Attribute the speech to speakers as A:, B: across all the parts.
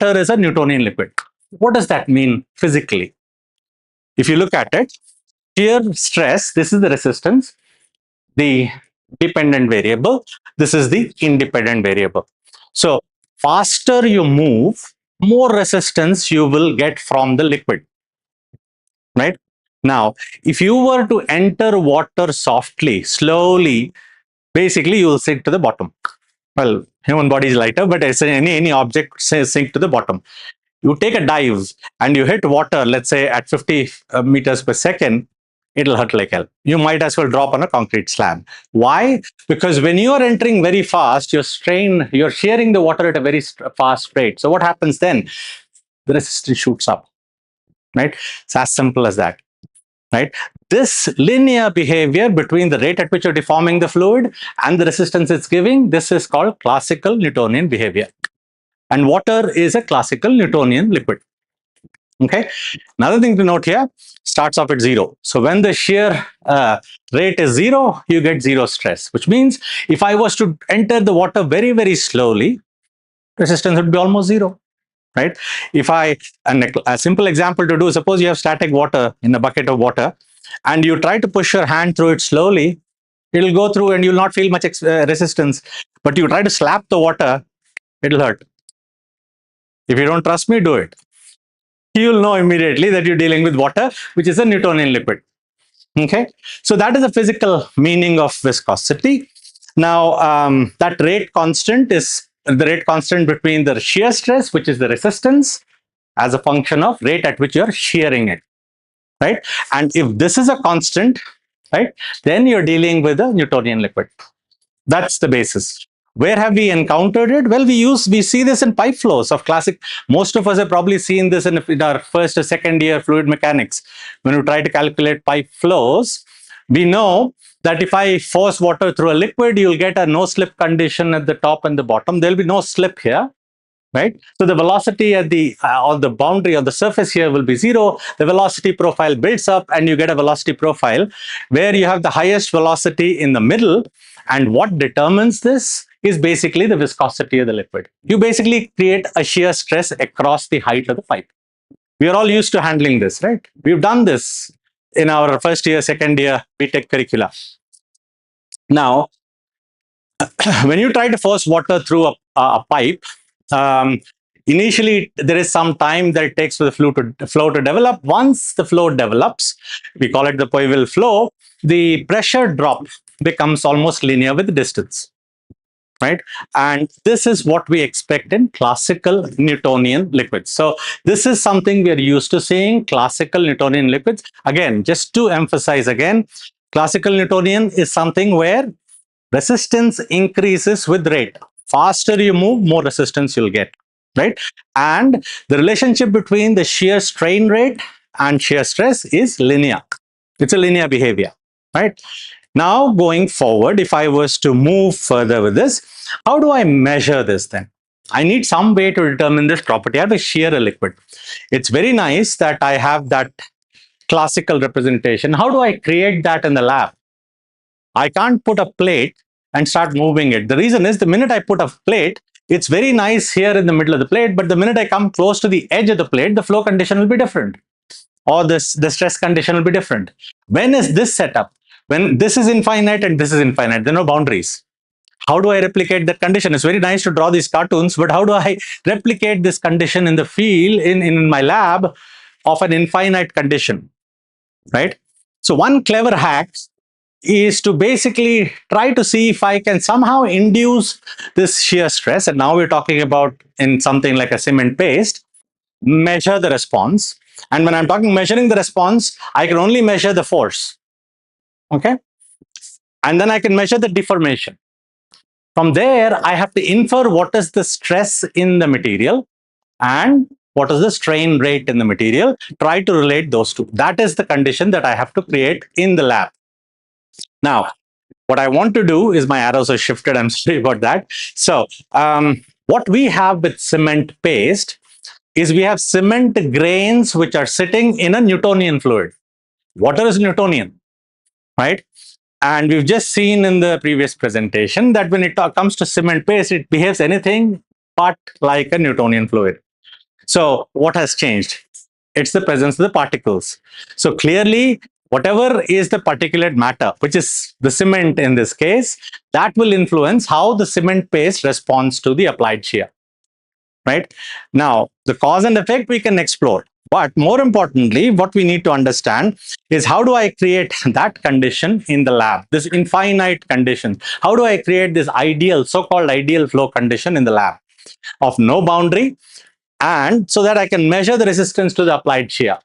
A: water is a Newtonian liquid. What does that mean physically? If you look at it, shear stress, this is the resistance, the dependent variable, this is the independent variable. So faster you move, more resistance you will get from the liquid, right? Now, if you were to enter water softly, slowly, basically you will sink to the bottom. Well, human body is lighter, but any object sink to the bottom. You take a dive and you hit water, let's say at 50 meters per second, it'll hurt like hell. You might as well drop on a concrete slab. Why? Because when you are entering very fast, you're shearing the water at a very fast rate. So what happens then? The resistance shoots up, right? It's as simple as that, right? This linear behavior between the rate at which you're deforming the fluid and the resistance it's giving, this is called classical Newtonian behavior. And water is a classical Newtonian liquid. Okay. Another thing to note here, starts off at 0. So when the shear rate is 0, you get 0 stress, which means if I was to enter the water very, very slowly, resistance would be almost 0, right? If a simple example to do, suppose you have static water in a bucket of water and you try to push your hand through it slowly, it'll go through and you'll not feel much resistance. But you try to slap the water, it'll hurt. If you don't trust me, do it. You'll know immediately that you're dealing with water, which is a Newtonian liquid. Okay, so that is the physical meaning of viscosity. Now, that rate constant is the rate constant between the shear stress, which is the resistance, as a function of rate at which you're shearing it, right? And if this is a constant, right, then you're dealing with a Newtonian liquid. That's the basis. Where have we encountered it? Well, we see this in pipe flows of classic. Most of us have probably seen this in our first or second year fluid mechanics. When we try to calculate pipe flows, we know that if I force water through a liquid, you'll get a no slip condition at the top and the bottom. There'll be no slip here, right? So the velocity at the on the boundary on the surface here will be 0. The velocity profile builds up and you get a velocity profile where you have the highest velocity in the middle. And what determines this is basically the viscosity of the liquid. You basically create a shear stress across the height of the pipe. We are all used to handling this, right? We've done this in our first year, second year BTech curricula. Now, when you try to force water through a pipe, initially there is some time that it takes for the flow to develop. Once the flow develops, we call it the Poiseuille flow, the pressure drop becomes almost linear with the distance, right? And this is what we expect in classical Newtonian liquids. So this is something we are used to seeing, classical Newtonian liquids. Again, just to emphasize again, classical Newtonian is something where resistance increases with rate. Faster you move, more resistance you'll get, right? And the relationship between the shear strain rate and shear stress is linear. It's a linear behavior, right? Now, going forward, if I was to move further with this, how do I measure this then? I need some way to determine this property. I have to shear a liquid. It's very nice that I have that classical representation. How do I create that in the lab? I can't put a plate and start moving it. The reason is the minute I put a plate, it's very nice here in the middle of the plate, but the minute I come close to the edge of the plate, the flow condition will be different, or the stress condition will be different. When is this set up? When this is infinite and this is infinite, there are no boundaries. How do I replicate that condition? It's very nice to draw these cartoons, but how do I replicate this condition in the field, in my lab, of an infinite condition, right? So one clever hack is to basically try to see if I can somehow induce this shear stress, and now we're talking about in something like a cement paste, measure the response. And when I'm talking measuring the response, I can only measure the force, okay? And then I can measure the deformation. From there, I have to infer what is the stress in the material and what is the strain rate in the material, try to relate those two. That is the condition that I have to create in the lab. Now, what I want to do is, my arrows are shifted, I'm sorry about that. So what we have with cement paste is we have cement grains which are sitting in a Newtonian fluid. Water is Newtonian, right? And we've just seen in the previous presentation that when it comes to cement paste, it behaves anything but like a Newtonian fluid. So what has changed? It's the presence of the particles. So clearly, whatever is the particulate matter, which is the cement in this case, that will influence how the cement paste responds to the applied shear. Right? Now, the cause and effect we can explore. But more importantly, what we need to understand is how do I create that condition in the lab, this infinite condition? How do I create this ideal, so-called ideal flow condition in the lab of no boundary, and so that I can measure the resistance to the applied shear?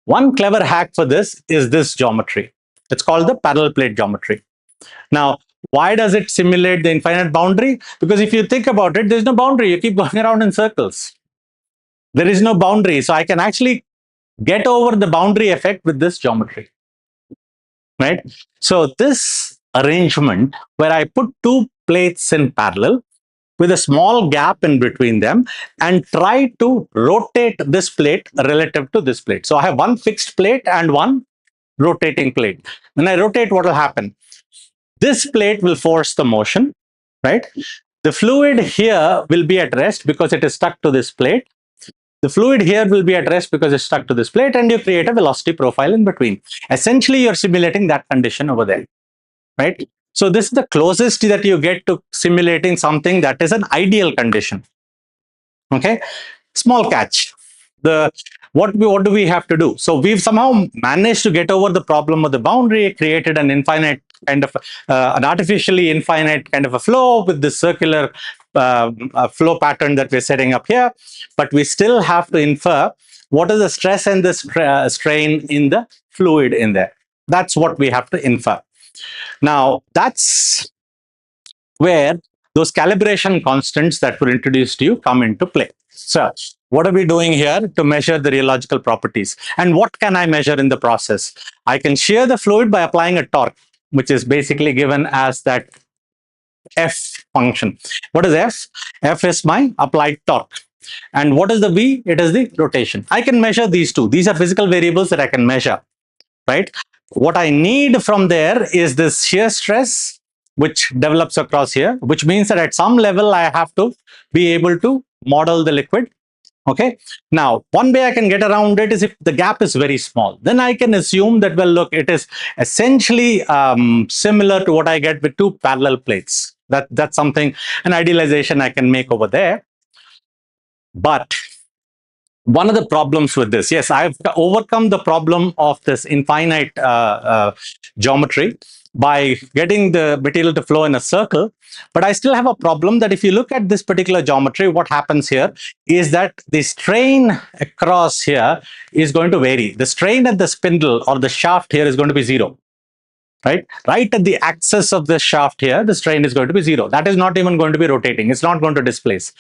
A: One clever hack for this is this geometry. It's called the parallel plate geometry. Now, why does it simulate the infinite boundary? Because if you think about it, there's no boundary. You keep going around in circles. There is no boundary. So I can actually get over the boundary effect with this geometry. Right? So this arrangement where I put two plates in parallel with a small gap in between them and try to rotate this plate relative to this plate. So I have one fixed plate and one rotating plate. When I rotate, what will happen? This plate will force the motion, right? The fluid here will be at rest because it is stuck to this plate. The fluid here will be at rest because it's stuck to this plate, and you create a velocity profile in between. Essentially, you're simulating that condition over there, right? So this is the closest that you get to simulating something that is an ideal condition. Okay, small catch. The what do we have to do? So we've somehow managed to get over the problem of the boundary, created an infinite kind of an artificially infinite kind of a flow with this circular flow pattern that we're setting up here, but we still have to infer what is the stress and the strain in the fluid in there. That's what we have to infer. Now, that's where those calibration constants that were introduced to you come into play. So, what are we doing here to measure the rheological properties? And what can I measure in the process? I can shear the fluid by applying a torque, which is basically given as that F function. What is F? F is my applied torque. And what is the V? It is the rotation. I can measure these two. These are physical variables that I can measure, right? What I need from there is this shear stress, which develops across here, which means that at some level I have to be able to model the liquid. Okay. Now, one way I can get around it is if the gap is very small, then I can assume that, well, look, it is essentially similar to what I get with two parallel plates. That's something, an idealization I can make over there. But one of the problems with this, yes, I've overcome the problem of this infinite geometry by getting the material to flow in a circle, but I still have a problem that if you look at this particular geometry, what happens here is that the strain across here is going to vary. The strain at the spindle or the shaft here is going to be zero. Right at the axis of the shaft here, the strain is going to be zero. That is not even going to be rotating. It's not going to displace.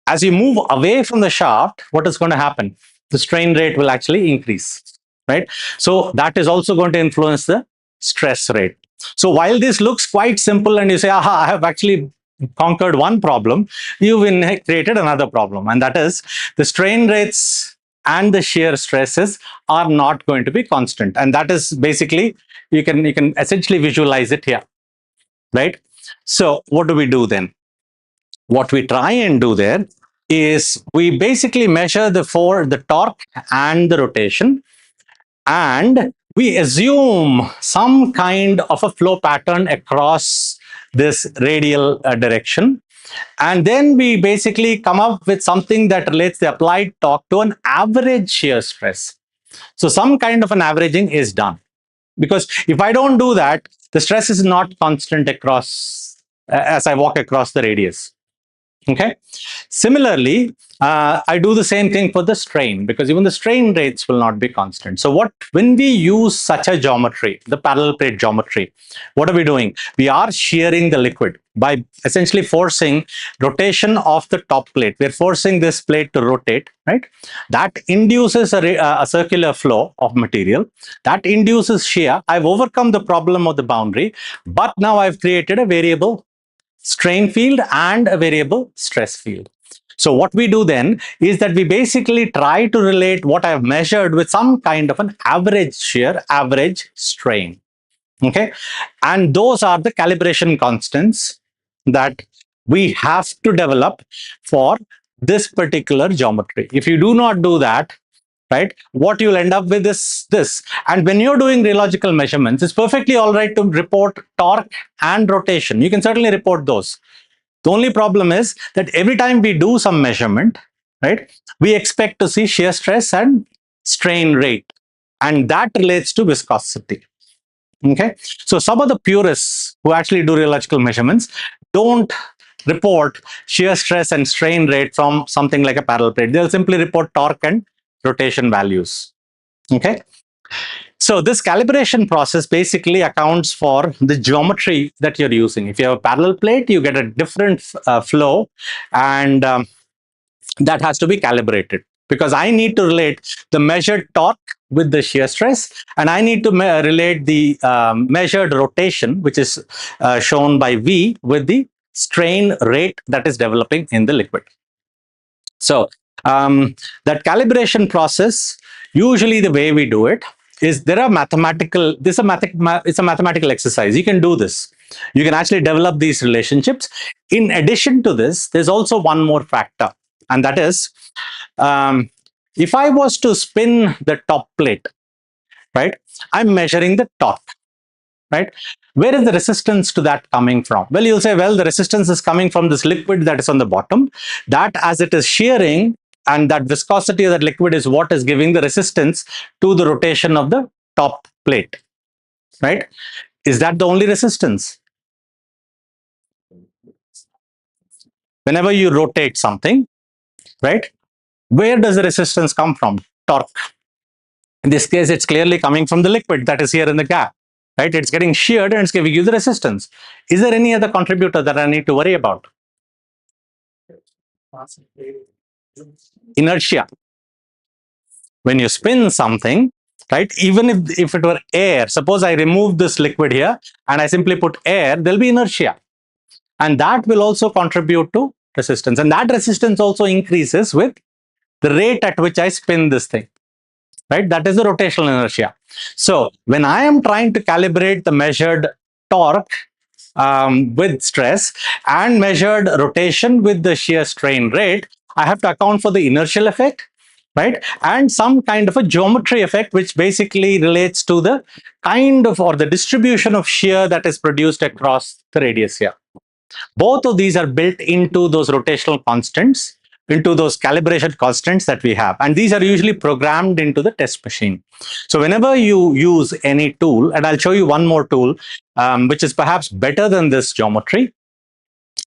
A: As you move away from the shaft, what is going to happen? The strain rate will actually increase, right? So that is also going to influence the stress rate. So while this looks quite simple and you say, aha, I have actually conquered one problem, you've created another problem. And that is the strain rates and the shear stresses are not going to be constant. And that is basically, you can essentially visualize it here, right? So what do we do then? What we try and do there is we basically measure the torque and the rotation, and we assume some kind of a flow pattern across this radial direction. And then we basically come up with something that relates the applied torque to an average shear stress. So some kind of an averaging is done. Because if I don't do that, the stress is not constant across as I walk across the radius. Okay. Similarly, I do the same thing for the strain, because even the strain rates will not be constant. So when we use such a geometry, the parallel plate geometry, what are we doing? We are shearing the liquid by essentially forcing rotation of the top plate. We're forcing this plate to rotate, right? That induces a circular flow of material. That induces shear. I've overcome the problem of the boundary, but now I've created a variable strain field and a variable stress field. So what we do then is that we basically try to relate what I've measured with some kind of an average shear, average strain. Okay. And those are the calibration constants that we have to develop for this particular geometry. If you do not do that, right, what you'll end up with is this. And when you're doing rheological measurements, it's perfectly all right to report torque and rotation. You can certainly report those. The only problem is that every time we do some measurement, right, we expect to see shear stress and strain rate, and that relates to viscosity. Okay, so some of the purists who actually do rheological measurements don't report shear stress and strain rate from something like a parallel plate. They'll simply report torque and rotation values. Okay, so this calibration process basically accounts for the geometry that you're using. If you have a parallel plate, you get a different flow, and that has to be calibrated, because I need to relate the measured torque with the shear stress, and I need to relate the measured rotation, which is shown by V, with the strain rate that is developing in the liquid. So that calibration process, usually the way we do it is there are mathematical, it's a mathematical exercise. You can do this. You can actually develop these relationships. In addition to this, there's also one more factor, and that is, if I was to spin the top plate, right, I'm measuring the torque, right? Where is the resistance to that coming from? Well, you'll say, well, the resistance is coming from this liquid that is on the bottom. That, as it is shearing, and that viscosity of that liquid is what is giving the resistance to the rotation of the top plate, right? Is that the only resistance? Whenever you rotate something, right, where does the resistance come from? Torque. In this case, it's clearly coming from the liquid that is here in the gap, right? It's getting sheared and it's giving you the resistance. Is there any other contributor that I need to worry about? Inertia. When you spin something, right, even if it were air, suppose I remove this liquid here and I simply put air, there'll be inertia. And that will also contribute to resistance. And that resistance also increases with the rate at which I spin this thing, right? That is the rotational inertia. So when I am trying to calibrate the measured torque with stress and measured rotation with the shear strain rate, I have to account for the inertial effect, right? And some kind of a geometry effect, which basically relates to the kind of, or the distribution of shear that is produced across the radius here. Both of these are built into those rotational constants, into those calibration constants that we have. And these are usually programmed into the test machine. So whenever you use any tool, and I'll show you one more tool, which is perhaps better than this geometry.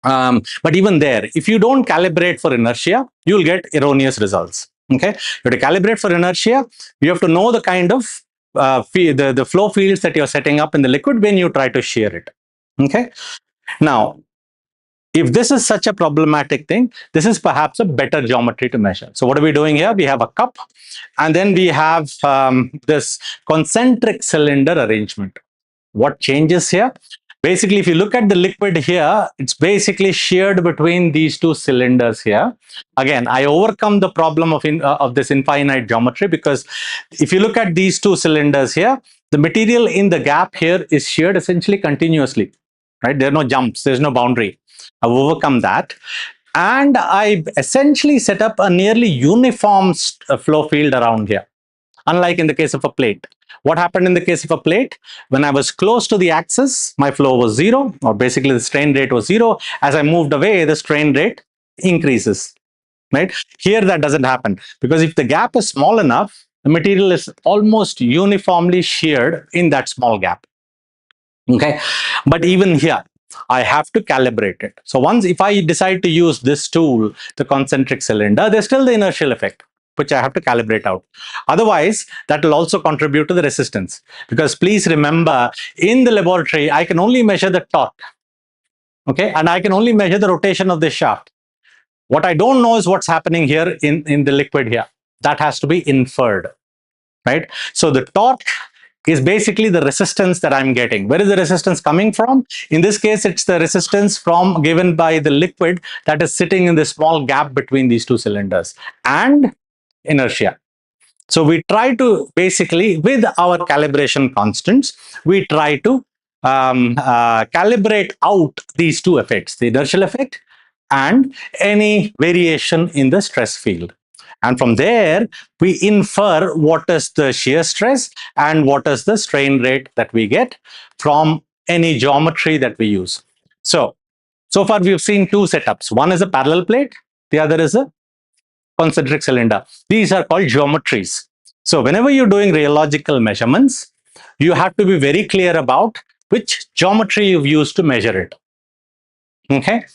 A: But even there, if you don't calibrate for inertia, you'll get erroneous results. Okay, you have to calibrate for inertia. You have to know the kind of the flow fields that you're setting up in the liquid when you try to shear it. Okay, now, if this is such a problematic thing, this is perhaps a better geometry to measure. So what are we doing here? We have a cup, and then we have this concentric cylinder arrangement. What changes here? Basically, if you look at the liquid here, it's basically sheared between these two cylinders here. Again, I overcome the problem of this infinite geometry, because if you look at these two cylinders here, the material in the gap here is sheared essentially continuously, right? There are no jumps, there's no boundary. I've overcome that. And I essentially set up a nearly uniform flow field around here, unlike in the case of a plate. What happened in the case of a plate? When I was close to the axis, my flow was zero, or basically the strain rate was zero. As I moved away, the strain rate increases, right? Here, that doesn't happen, because if the gap is small enough, the material is almost uniformly sheared in that small gap. Okay, but even here, I have to calibrate it. So once, if I decide to use this tool, the concentric cylinder, there's still the inertial effect, which I have to calibrate out. Otherwise, that will also contribute to the resistance. Because please remember, in the laboratory, I can only measure the torque. Okay, and I can only measure the rotation of the shaft. What I don't know is what's happening here in the liquid here. That has to be inferred, right? So the torque is basically the resistance that I'm getting. Where is the resistance coming from? In this case, it's the resistance given by the liquid that is sitting in the small gap between these two cylinders, and inertia. So we try to basically, with our calibration constants, we try to calibrate out these two effects, the inertial effect and any variation in the stress field. And from there, we infer what is the shear stress and what is the strain rate that we get from any geometry that we use. So far we've seen two setups. One is a parallel plate, the other is a concentric cylinder. These are called geometries. So whenever you're doing rheological measurements, you have to be very clear about which geometry you've used to measure it. Okay?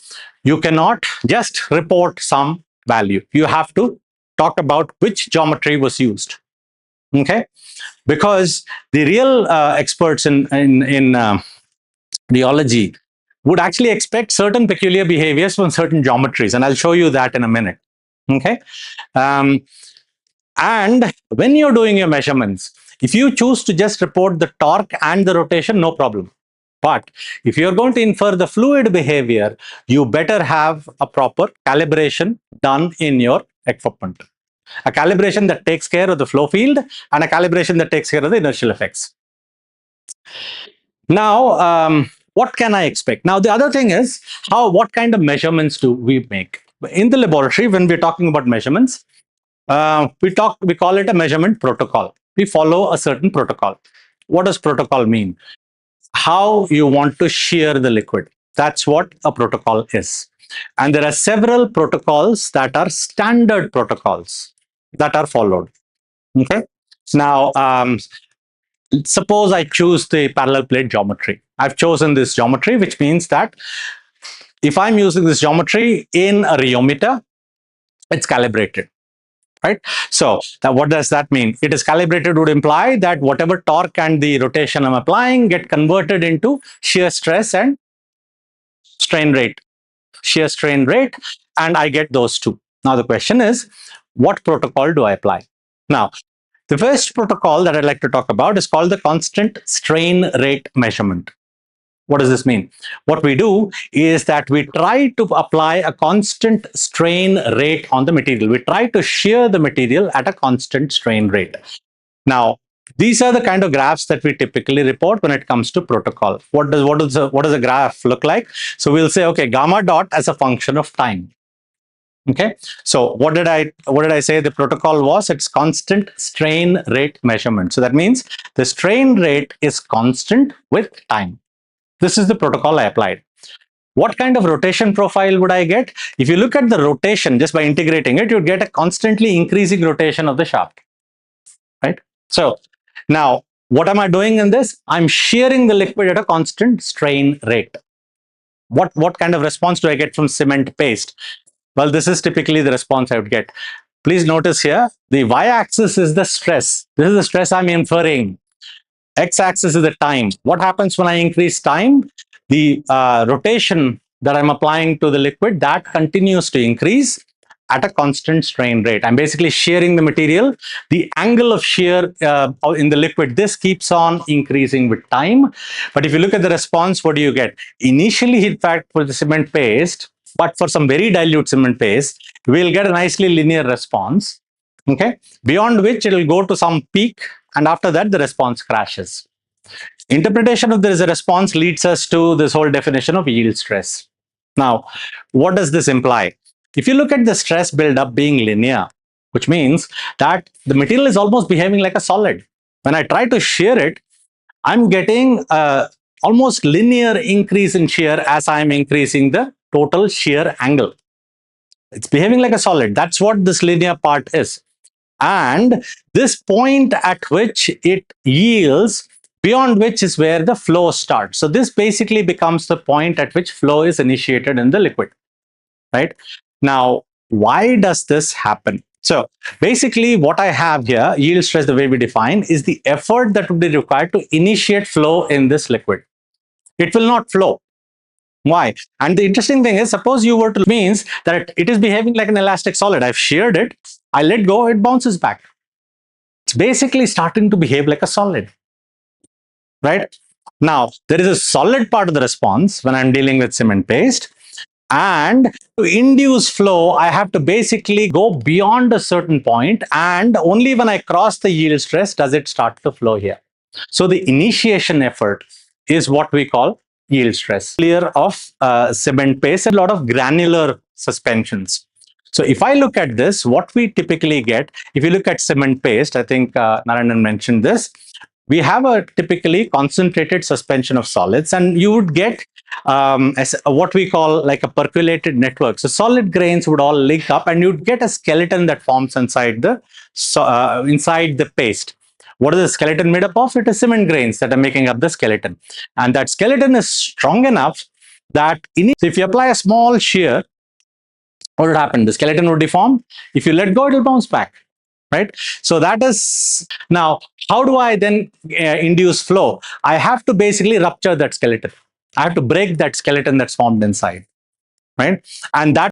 A: You cannot just report some value. You have to talk about which geometry was used. Okay? Because the real experts in rheology would actually expect certain peculiar behaviors from certain geometries, and I'll show you that in a minute. Okay? And when you're doing your measurements, if you choose to just report the torque and the rotation, no problem. But if you're going to infer the fluid behavior, you better have a proper calibration done in your equipment. A calibration that takes care of the flow field and a calibration that takes care of the inertial effects. Now, what can I expect? Now, the other thing is what kind of measurements do we make? In the laboratory, when we're talking about measurements, we call it a measurement protocol. We follow a certain protocol. What does protocol mean? How you want to shear the liquid. That's what a protocol is. And there are several protocols that are standard protocols that are followed. Okay. Now, suppose I choose the parallel plate geometry. I've chosen this geometry, which means that if I'm using this geometry in a rheometer, it's calibrated. Right? So what does that mean? It is calibrated would imply that whatever torque and the rotation I'm applying get converted into shear stress and strain rate, shear strain rate, and I get those two. Now the question is, what protocol do I apply? Now, the first protocol that I'd like to talk about is called the constant strain rate measurement. What does this mean? What we do is that we try to apply a constant strain rate on the material. We try to shear the material at a constant strain rate. Now, these are the kind of graphs that we typically report when it comes to protocol. What does a graph look like? So we'll say, okay, gamma dot as a function of time. Okay, so what did I say the protocol was? It's constant strain rate measurement. So that means the strain rate is constant with time. This is the protocol I applied. What kind of rotation profile would I get? If you look at the rotation, just by integrating it, you'd get a constantly increasing rotation of the shaft. Right? So now, what am I doing in this? I'm shearing the liquid at a constant strain rate. What kind of response do I get from cement paste? Well, this is typically the response I would get. Please notice here, the y-axis is the stress. This is the stress I'm inferring. X-axis is the time. What happens when I increase time? The rotation that I'm applying to the liquid, that continues to increase at a constant strain rate. I'm basically shearing the material. The angle of shear in the liquid, this keeps on increasing with time. But if you look at the response, what do you get? Initially, in fact, for the cement paste, but for some very dilute cement paste, we'll get a nicely linear response. Okay, beyond which it will go to some peak, and after that the response crashes. Interpretation of there is a response leads us to this whole definition of yield stress. Now, what does this imply? If you look at the stress buildup being linear, which means that the material is almost behaving like a solid. When I try to shear it, I'm getting almost linear increase in shear as I'm increasing the total shear angle. It's behaving like a solid. That's what this linear part is. And this point at which it yields, beyond which is where the flow starts. So this basically becomes the point at which flow is initiated in the liquid, right? Now, why does this happen? So basically what I have here, yield stress, the way we define, is the effort that would be required to initiate flow in this liquid. It will not flow. Why? And the interesting thing is, suppose you were to means that it is behaving like an elastic solid. I've sheared it, I let go, it bounces back. It's basically starting to behave like a solid, right? Now, there is a solid part of the response when I'm dealing with cement paste. And to induce flow, I have to basically go beyond a certain point, and only when I cross the yield stress does it start to flow here. So the initiation effort is what we call yield stress. Layer of cement paste and a lot of granular suspensions. So if I look at this, what we typically get, if you look at cement paste, I think Narayanan mentioned this, we have a typically concentrated suspension of solids, and you would get as what we call like a percolated network. So solid grains would all link up, and you'd get a skeleton that forms inside the paste. What is the skeleton made up of? It is cement grains that are making up the skeleton, and that skeleton is strong enough that if you apply a small shear, what would happen? The skeleton would deform. If you let go, it will bounce back, right? So that is, now how do I then induce flow? I have to basically rupture that skeleton. I have to break that skeleton that's formed inside, right? And that